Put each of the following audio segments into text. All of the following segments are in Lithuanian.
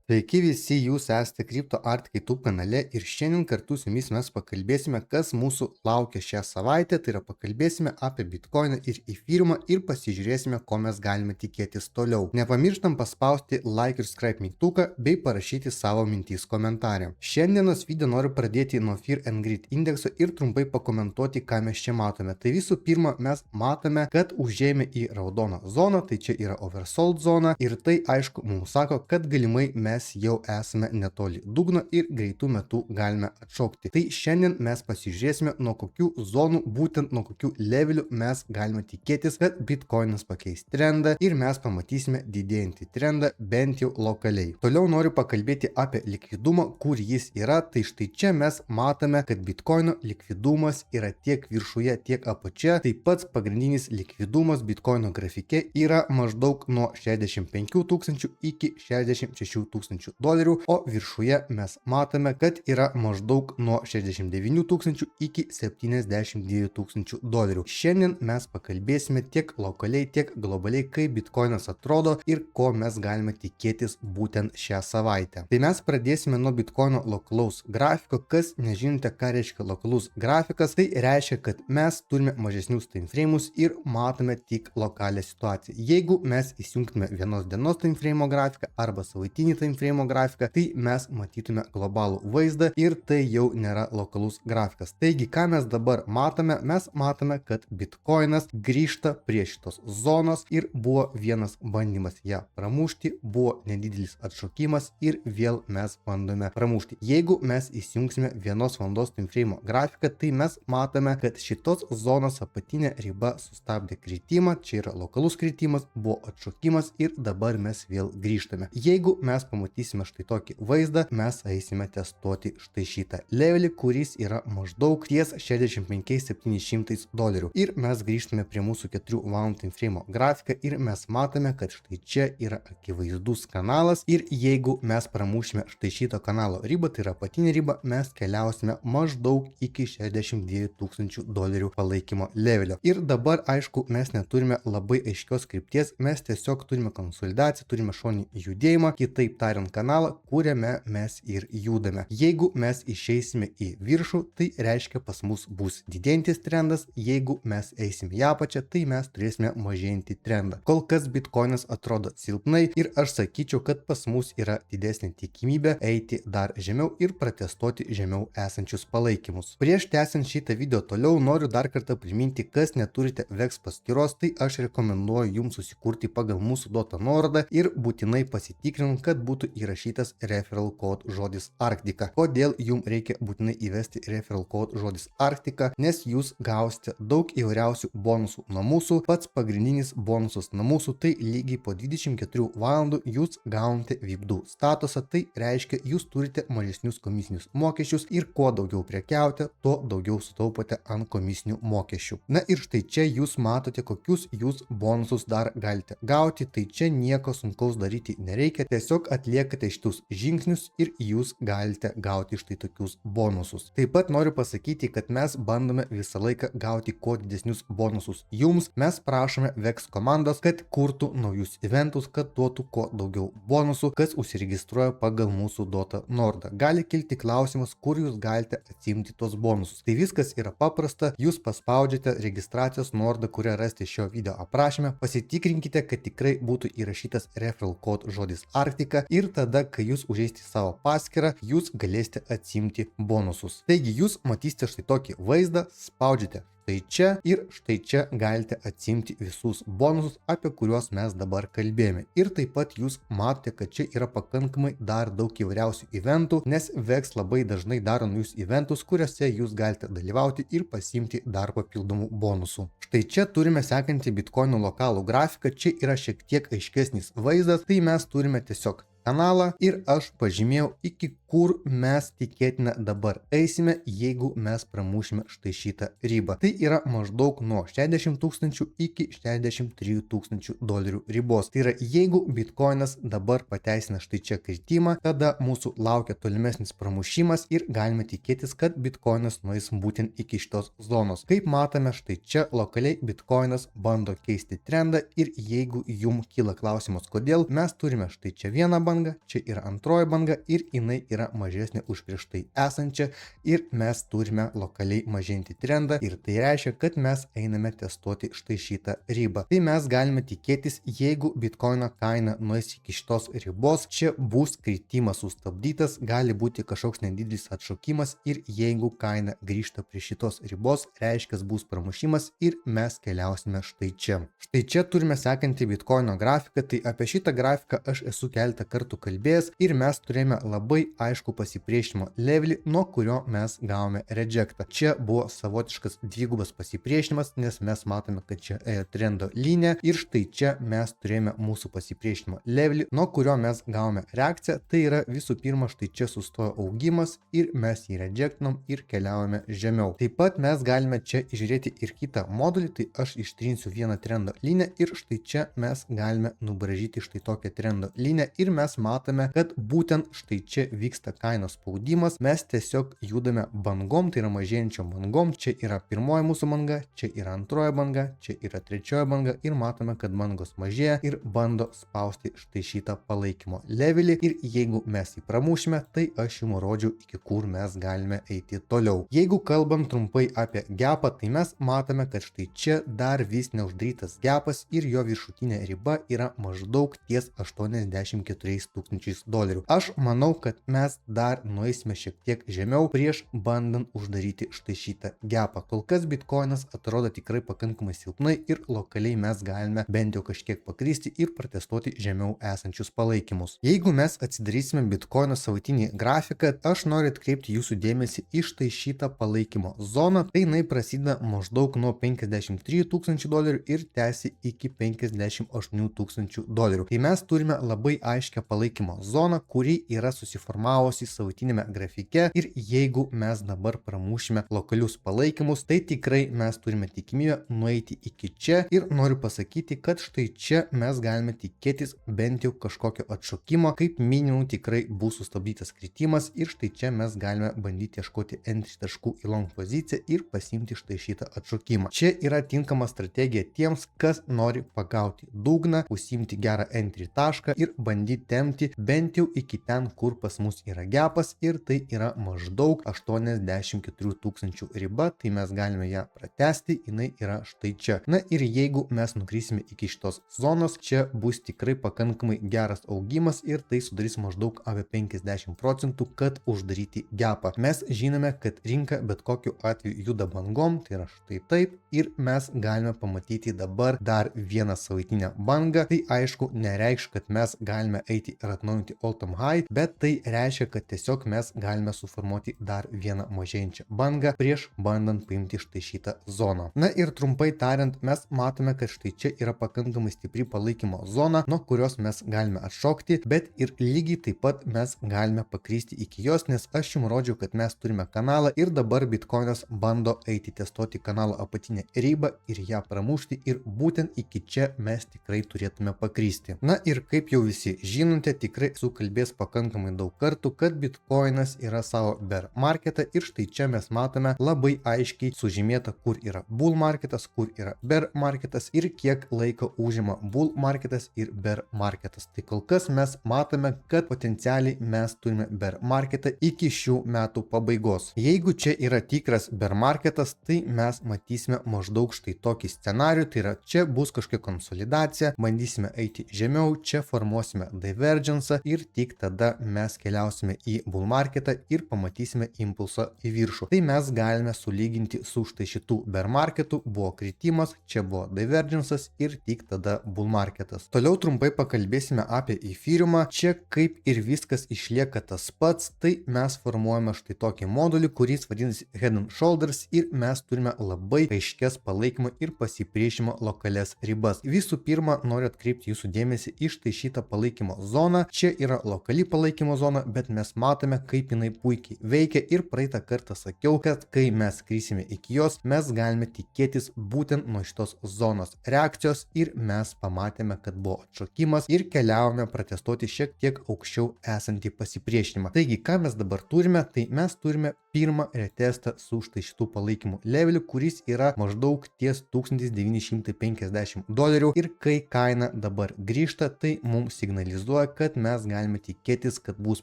Sveiki visi, jūs esate CryptoArt YouTube kanale ir šiandien kartu su jumis mes pakalbėsime, kas mūsų laukia šią savaitę, tai yra pakalbėsime apie Bitcoiną ir Ethereumą ir pasižiūrėsime, ko mes galime tikėtis toliau. Nepamirštam paspausti like ir subscribe mygtuką bei parašyti savo mintys komentarę. Šiandienos video noriu pradėti nuo Fear and Greed indekso ir trumpai pakomentuoti, ką mes čia matome. Tai visų pirma, mes matome, kad užėjome į raudoną zoną, tai čia yra oversold zona ir tai aišku mums sako, kad galimai mes jau esame netoli dugno ir greitų metų galime atšokti. Tai šiandien mes pasižiūrėsime, nuo kokių zonų, būtent nuo kokių levelių mes galime tikėtis, kad Bitcoinas pakeis trendą ir mes pamatysime didėjantį trendą bent jau lokaliai. Toliau noriu pakalbėti apie likvidumą, kur jis yra. Tai štai čia mes matome, kad Bitcoino likvidumas yra tiek viršuje, tiek apačioje. Tai pats pagrindinis likvidumas Bitcoino grafike yra maždaug nuo 65 tūkstančių iki 66 tūkstančių dolerių, o viršuje mes matome, kad yra maždaug nuo 69 tūkstančių iki 72 tūkstančių dolerių. Šiandien mes pakalbėsime tiek lokaliai, tiek globaliai, kaip Bitcoinas atrodo ir ko mes galime tikėtis būtent šią savaitę. Tai mes pradėsime nuo Bitcoino lokalaus grafiko. Kas nežinote, ką reiškia lokalus grafikas, tai reiškia, kad mes turime mažesnius timeframe'us ir matome tik lokalią situaciją. Jeigu mes įsijungtume vienos dienos timeframe grafiką arba savaitinį timeframe grafiką, tai mes matytume globalų vaizdą ir tai jau nėra lokalus grafikas. Taigi, ką mes dabar matome? Mes matome, kad Bitcoinas grįžta prie šitos zonos ir buvo vienas bandymas ją pramušti, buvo nedidelis atšokimas ir vėl mes bandome pramušti. Jeigu mes įsijungsime vienos valandos timeframe grafiką, tai mes matome, kad šitos zonos apatinė riba sustabdė kritimą, čia yra lokalus kritimas, buvo atšokimas ir dabar mes vėl grįžtame. Jeigu mes pamatysime štai tokį vaizdą, mes eisime testuoti štai šitą levelį, kuris yra maždaug ties 65-700 dolerių. Ir mes grįžtame prie mūsų 4 valandų timeframe grafiką ir mes matome, kad štai čia yra akivaizdus kanalas ir jeigu mes pramušime štai šito kanalo ribą, tai yra apatinė riba, mes keliausime maždaug iki 62 tūkstančių dolerių palaikymo levelio. Ir dabar, aišku, mes neturime labai aiškios krypties, mes tiesiog turime konsolidaciją, turime šoninį judėjimą, kitaip tariant kanalą, kuriame mes ir judame. Jeigu mes išeisime į viršų, tai reiškia pas mus bus didėjantis trendas, jeigu mes eisime į apačią, tai mes turėsime mažėjantį trendą. Kol kas Bitcoinas atrodo silpnai ir aš sakyčiau, kad pas mus yra didesnė tikimybė eiti dar žemiau ir pratestuoti žemiau esančius palaikymus. Prieš tęsiant šitą video toliau, noriu dar kartą priminti, kas neturite VEX paskyros, tai aš rekomenduoju jums susikurti pagal mūsų duotą nuorodą ir būtinai pasitikrinant, kad būtų įrašytas referral code žodis Arktika. Kodėl jums reikia būtinai įvesti referral code žodis Arktika? Nes jūs gausite daug įvairiausių bonusų nuo mūsų. Pats pagrindinis bonusas nuo mūsų, tai lygiai po 24 valandų jūs gaunate VIP2 statusą, tai reiškia, jūs turite mažesnius komisinius mokesčius ir kuo daugiau prekiaujate, tuo daugiau sutaupote ant komisinių mokesčių. Na ir štai čia jūs matote, kokius jūs bonusus dar galite gauti, tai čia nieko sunkaus daryti nereikia, tiesiog atliekate šitus žingsnius ir jūs galite gauti štai tokius bonusus. Taip pat noriu pasakyti, kad mes bandome visą laiką gauti kuo didesnius bonusus jums. Mes prašome VEX komandos, kad kurtų naujus eventus, kad duotų kuo daugiau bonusų, kas užsiregistruoja pagal mūsų duotą nuorodą. Gali kilti klausimas, kur jūs galite atsimti tos bonusus. Tai viskas yra paprasta, jūs paspaudžiate registracijos nuorodą, kurią rasite šio video aprašyme, pasitikrinkite, kad tikrai būtų įrašytas referral code žodis Arktika ir tada, kai jūs užeisite savo paskyrą, jūs galėsite atsimti bonusus. Taigi jūs matysite štai tokį vaizdą, spaudžiate štai čia ir štai čia galite atsimti visus bonusus, apie kuriuos mes dabar kalbėjome. Ir taip pat jūs matote, kad čia yra pakankamai dar daug įvairiausių eventų, nes VEX labai dažnai daro naujus eventus, kuriuose jūs galite dalyvauti ir pasimti dar papildomų bonusų. Štai čia turime sekantį Bitcoino lokalų grafiką, čia yra šiek tiek aiškesnis vaizdas, tai mes turime tiesiog kanalą ir aš pažymėjau, iki kur mes tikėtina dabar eisime, jeigu mes pramušime štai šitą ribą. Tai yra maždaug nuo 60 tūkstančių iki 63 tūkstančių dolerių ribos. Tai yra, jeigu Bitcoinas dabar pateisina štai čia kritimą, tada mūsų laukia tolimesnis pramušimas ir galime tikėtis, kad Bitcoinas nueis būtent iki šitos zonos. Kaip matome, štai čia lokaliai Bitcoinas bando keisti trendą ir jeigu jums kyla klausimas, kodėl, mes turime štai čia vieną bangą, banga, čia yra antroji banga ir jinai yra mažesnė už prieš tai esančią ir mes turime lokaliai mažinti trendą ir tai reiškia, kad mes einame testuoti štai šitą ribą. Tai mes galime tikėtis, jeigu bitkoino kaina nueis iki šitos ribos, čia bus kritimas sustabdytas, gali būti kažkoks nedidelis atšokimas ir jeigu kaina grįžta prie šitos ribos, reiškia bus pramušimas ir mes keliausime štai čia. Štai čia turime sekantį bitkoino grafiką, tai apie šitą grafiką aš esu keletą kartų kalbėjęs ir mes turėjome labai aišku pasipriešinimo levelį, nuo kurio mes gavome rejectą. Čia buvo savotiškas dvigubas pasipriešinimas, nes mes matome, kad čia ėjo trendo linija ir štai čia mes turėjome mūsų pasipriešinimo levelį, nuo kurio mes gavome reakciją. Tai yra visų pirma, štai čia sustojo augimas ir mes jį rejectinom ir keliaujame žemiau. Taip pat mes galime čia žiūrėti ir kitą modulį, tai aš ištrinsiu vieną trendo liniją ir štai čia mes galime nubražyti štai tokią trendo liniją ir mes matome, kad būtent štai čia vyksta kainos spaudimas, mes tiesiog judame bangom, tai yra mažėjančiom bangom, čia yra pirmoji mūsų banga, čia yra antroji banga, čia yra trečioji banga ir matome, kad bangos mažėja ir bando spausti štai šitą palaikymo levelį ir jeigu mes jį pramušime, tai aš jums rodžiau, iki kur mes galime eiti toliau. Jeigu kalbam trumpai apie gapą, tai mes matome, kad štai čia dar vis neuždarytas gapas ir jo viršutinė riba yra maždaug ties 84 tūkstančiais dolerių. Aš manau, kad mes dar nueisime šiek tiek žemiau prieš bandant uždaryti štai šitą gapą. Kol kas bitkoinas atrodo tikrai pakankamai silpnai ir lokaliai mes galime bent jau kažkiek pakristi ir protestuoti žemiau esančius palaikymus. Jeigu mes atsidarysime bitkoino savaitinį grafiką, aš noriu atkreipti jūsų dėmesį į štai šitą palaikymo zoną. Tai jinai prasideda maždaug nuo 53 tūkstančių dolerių ir tęsi iki 58 tūkstančių dolerių. Tai mes turime labai aiškę palaikymo zoną, kuri yra susiformavusi savaitinėme grafike ir jeigu mes dabar pramušime lokalius palaikymus, tai tikrai mes turime tikimybę nueiti iki čia ir noriu pasakyti, kad štai čia mes galime tikėtis bent jau kažkokio atšokimo, kaip minimum tikrai bus sustabdytas kritimas ir štai čia mes galime bandyti ieškoti entry taškų į long poziciją ir pasiimti štai šitą atšokimą. Čia yra tinkama strategija tiems, kas nori pagauti dugną, užsiimti gerą entry tašką ir bandyti tempti bent jau iki ten, kur pas mus yra gapas ir tai yra maždaug 84 tūkstančių riba, tai mes galime ją pratesti, jinai yra štai čia. Na ir jeigu mes nukrisime iki šitos zonos, čia bus tikrai pakankamai geras augimas ir tai sudarys maždaug apie 50 procentų, kad uždaryti gapą. Mes žinome, kad rinka bet kokiu atveju juda bangom, tai yra štai taip ir mes galime pamatyti dabar dar vieną savaitinę bangą. Tai aišku nereikš, kad mes galime eiti ir atnaujinti all-time high, bet tai reiškia, kad tiesiog mes galime suformuoti dar vieną mažėjančią bangą prieš bandant paimti štai šitą zoną. Na ir trumpai tariant, mes matome, kad štai čia yra pakankamai stipri palaikymo zona, nuo kurios mes galime atšokti, bet ir lygiai taip pat mes galime pakristi iki jos, nes aš jums rodžiau, kad mes turime kanalą ir dabar bitkoinas bando eiti testuoti kanalo apatinę ribą ir ją pramušti ir būtent iki čia mes tikrai turėtume pakristi. Na ir kaip jau visi žinote, tikrai esu kalbėjęs pakankamai daug kartų, kad bitkoinas yra savo bear marketą ir štai čia mes matome labai aiškiai sužymėta, kur yra bull marketas, kur yra bear marketas ir kiek laiko užima bull marketas ir bear marketas. Tai kol kas mes matome, kad potencialiai mes turime bear marketą iki šių metų pabaigos. Jeigu čia yra tikras bear marketas, tai mes matysime maždaug štai tokį scenarijų, tai yra čia bus kažkokia konsolidacija, bandysime eiti žemiau, čia formuosime divergence'ą ir tik tada mes keliausime į bull marketą ir pamatysime impulsą į viršų. Tai mes galime sulyginti su štai šitų bear marketų, buvo kritimas, čia buvo divergence'as ir tik tada bull marketas. Toliau trumpai pakalbėsime apie Ethereumą. Čia kaip ir viskas išlieka tas pats, tai mes formuojame štai tokį modulį, kuris vadinasi Head and Shoulders ir mes turime labai aiškias palaikymo ir pasipriešimo lokalias ribas. Visų pirma, noriu atkreipti jūsų dėmesį į štai šitą palaikymo zoną. Čia yra lokali palaikymo zona, bet mes matome, kaip jinai puikiai veikia ir praeitą kartą sakiau, kad kai mes krisime iki jos, mes galime tikėtis būtent nuo šitos zonos reakcijos ir mes pamatėme, kad buvo atšokimas ir keliavome protestuoti šiek tiek aukščiau esantį pasipriešinimą. Taigi, ką mes dabar turime, tai mes turime pirmą retestą su štai šitų palaikymų leveliu, kuris yra maždaug ties 1950 dolerių ir kai kaina dabar grįžta, tai mums signalizuoja, galvoja, kad mes galime tikėtis, kad bus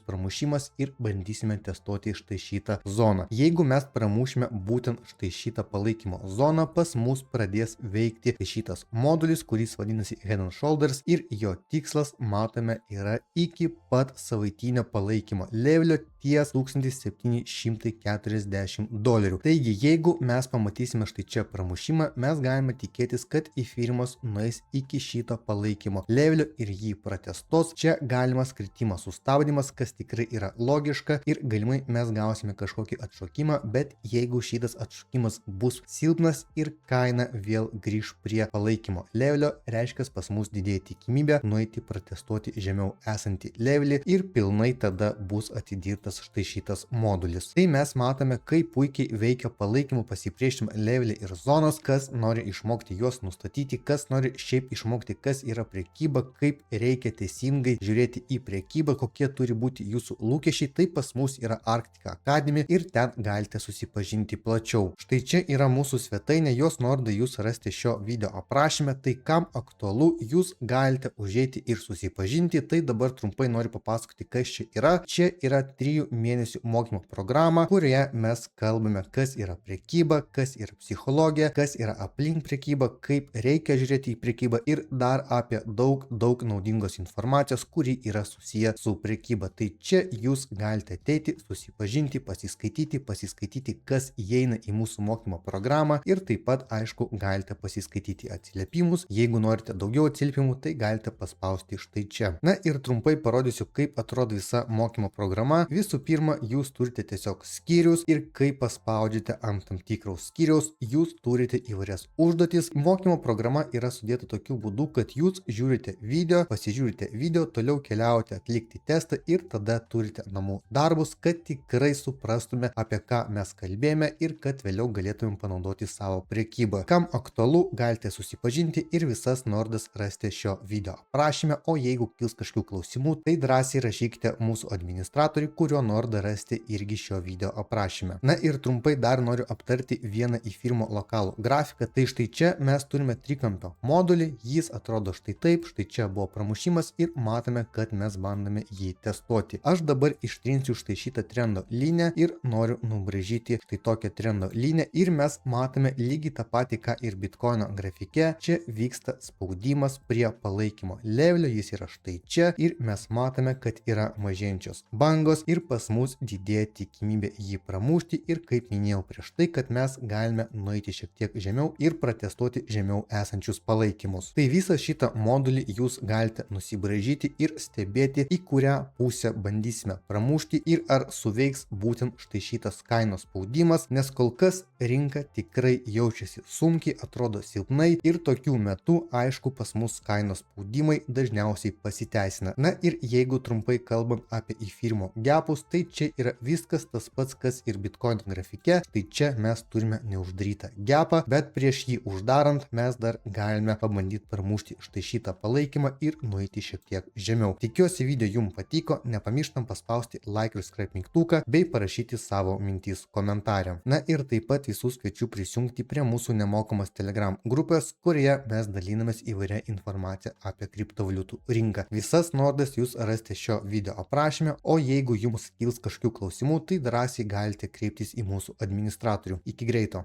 pramušimas ir bandysime testuoti štai šitą zoną. Jeigu mes pramušime būtent štai šitą palaikymo zoną, pas mus pradės veikti šitas modulis, kuris vadinasi Head and Shoulders ir jo tikslas, matome, yra iki pat savaitinio palaikymo levelio ties $1740. Taigi, jeigu mes pamatysime štai čia pramušimą, mes galime tikėtis, kad Efyriumas nueis iki šito palaikymo levelio ir jį pratestos. Čia galimas kritimas sustabdymas, kas tikrai yra logiška ir galimai mes gausime kažkokį atšokimą, bet jeigu šitas atšokimas bus silpnas ir kaina vėl grįž prie palaikymo levelio, reiškia pas mus didėja tikimybė nueiti pratestuoti žemiau esantį levelį ir pilnai tada bus atidirbtas štai šitas modulis. Tai mes matome, kaip puikiai veikia palaikymo pasipriešinimo leveliai ir zonos, kas nori išmokti juos nustatyti, kas nori šiaip išmokti, kas yra prekyba, kaip reikia teisingai žiūrėti į prekybą, kokie turi būti jūsų lūkesčiai, tai pas mus yra Arctica Academy ir ten galite susipažinti plačiau. Štai čia yra mūsų svetainė, jos nuorodą jūs rasite šio video aprašyme, tai kam aktualu, jūs galite užeiti ir susipažinti. Tai dabar trumpai noriu papasakoti, kas čia yra. Čia yra 3 mėnesių mokymo programa, kurioje mes kalbame, kas yra prekyba, kas yra psichologija, kas yra aplink prekybą, kaip reikia žiūrėti į prekybą ir dar apie daug naudingos informacijos, kuri yra susiję su prekyba. Tai čia jūs galite ateiti, susipažinti, pasiskaityti, kas įeina į mūsų mokymo programą ir taip pat, aišku, galite pasiskaityti atsiliepimus. Jeigu norite daugiau atsiliepimų, tai galite paspausti štai čia. Na ir trumpai parodysiu, kaip atrodo visa mokymo programa. Visų pirma, jūs turite tiesiog skyrius ir kai paspaudžiate ant tam tikraus skyriaus, jūs turite įvairias užduotis. Mokymo programa yra sudėta tokiu būdu, kad jūs žiūrite video, pasižiūrite video, toliau keliaujate atlikti testą ir tada turite namų darbus, kad tikrai suprastume, apie ką mes kalbėjome ir kad vėliau galėtumėm panaudoti savo prekybą. Kam aktualu, galite susipažinti ir visas nuorodas rasite šio video aprašyme, o jeigu kils kažkokių klausimų, tai drąsiai rašykite mūsų administratoriui, kurio nuorodą rasite irgi šio video aprašyme. Na ir trumpai dar noriu aptarti vieną Efyriumo lokalų grafiką. Tai štai čia mes turime trikampio modulį, jis atrodo štai taip, štai čia buvo pramušimas ir matome, kad mes bandome jį testuoti. Aš dabar ištrinsiu štai šitą trendo liniją ir noriu nubraižyti štai tokią trendo liniją ir mes matome lygiai tą patį, ką ir Bitcoino grafike. Čia vyksta spaudimas prie palaikymo levelio, jis yra štai čia ir mes matome, kad yra mažėjančios bangos ir pas mus didėja tikimybė jį pramušti ir kaip minėjau prieš tai, kad mes galime nueiti šiek tiek žemiau ir pratestuoti žemiau esančius palaikymus. Tai visą šitą modulį jūs galite nusibraižyti ir stebėti, į kurią pusę bandysime pramušti ir ar suveiks būtent štai šitas kainos spaudimas, nes kol kas rinka tikrai jaučiasi sunkiai, atrodo silpnai ir tokiu metu, aišku, pas mus kainos spaudimai dažniausiai pasiteisina. Na ir jeigu trumpai kalbant apie Efyriumo gapus, tai čia yra viskas tas pats, kas ir Bitcoin grafike. Tai čia mes turime neuždarytą gapą, bet prieš jį uždarant mes dar galime pabandyti pramušti štai šitą palaikymą ir nueiti šiek tiek žemiau. Tikiuosi video jums patiko, nepamirštam paspausti like ir subscribe mygtuką bei parašyti savo mintis komentarę. Na ir taip pat visus kviečiu prisijungti prie mūsų nemokamos Telegram grupės, kurioje mes dalinamės įvairią informaciją apie kriptovaliutų rinką. Visas nuorodas jūs rasite šio video aprašyme, o jeigu jums kils kažkokių klausimų, tai drąsiai galite kreiptis į mūsų administratorių. Iki greito.